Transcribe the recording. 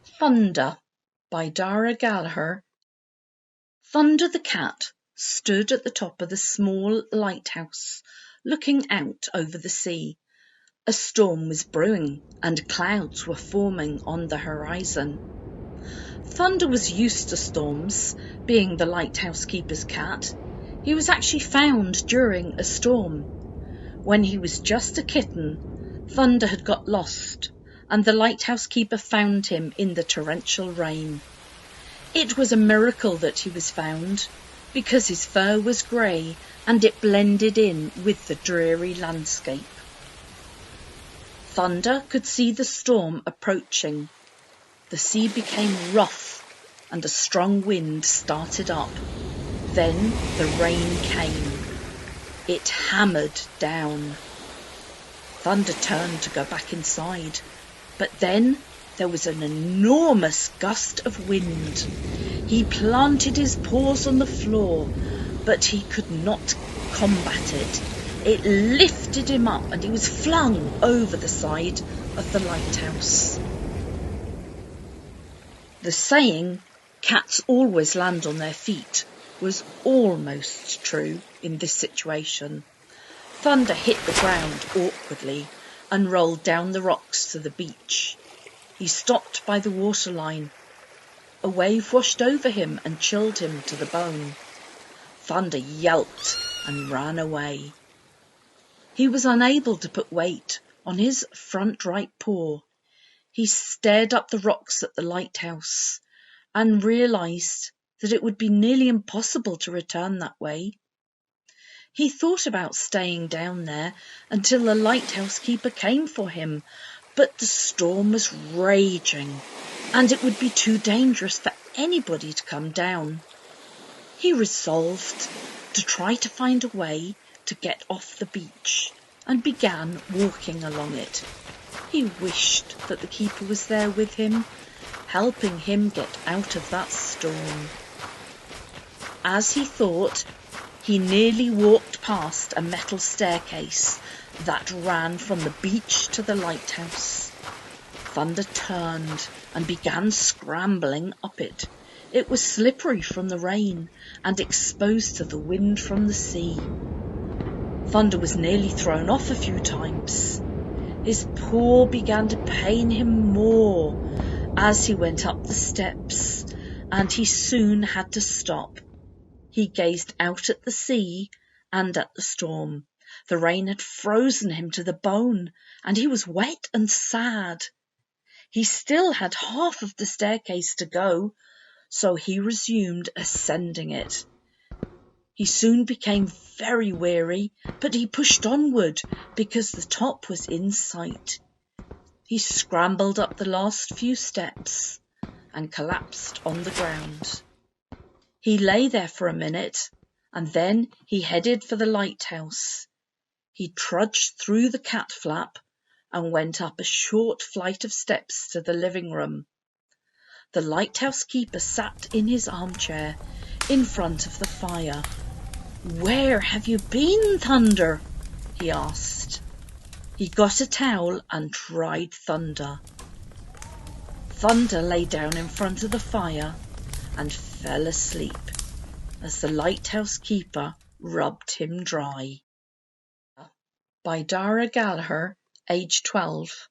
Thunder by Dara Gallagher. Thunder the cat stood at the top of the small lighthouse, looking out over the sea. A storm was brewing and clouds were forming on the horizon. Thunder was used to storms, being the lighthouse keeper's cat. He was actually found during a storm. When he was just a kitten, Thunder had got lost, and the lighthouse keeper found him in the torrential rain. It was a miracle that he was found, because his fur was grey and it blended in with the dreary landscape. Thunder could see the storm approaching. The sea became rough and a strong wind started up. Then the rain came. It hammered down. Thunder turned to go back inside, but then there was an enormous gust of wind. He planted his paws on the floor, but he could not combat it. It lifted him up and he was flung over the side of the lighthouse. The saying, "Cats always land on their feet," was almost true in this situation. Thunder hit the ground awkwardly and rolled down the rocks to the beach. He stopped by the waterline. A wave washed over him and chilled him to the bone. Thunder yelped and ran away. He was unable to put weight on his front right paw. He stared up the rocks at the lighthouse and realised that it would be nearly impossible to return that way. He thought about staying down there until the lighthouse keeper came for him, but the storm was raging and it would be too dangerous for anybody to come down. He resolved to try to find a way to get off the beach and began walking along it. He wished that the keeper was there with him, helping him get out of that storm. As he thought, he nearly walked past a metal staircase that ran from the beach to the lighthouse. Thunder turned and began scrambling up it. It was slippery from the rain and exposed to the wind from the sea. Thunder was nearly thrown off a few times. His paw began to pain him more as he went up the steps, and he soon had to stop. He gazed out at the sea and at the storm. The rain had frozen him to the bone, and he was wet and sad. He still had half of the staircase to go, so he resumed ascending it. He soon became very weary, but he pushed onward because the top was in sight. He scrambled up the last few steps and collapsed on the ground. He lay there for a minute, and then he headed for the lighthouse. He trudged through the cat flap and went up a short flight of steps to the living room. The lighthouse keeper sat in his armchair in front of the fire. "Where have you been, Thunder?" he asked. He got a towel and dried Thunder. Thunder lay down in front of the fire and fell asleep as the lighthouse keeper rubbed him dry. By Dara Gallagher, age 12.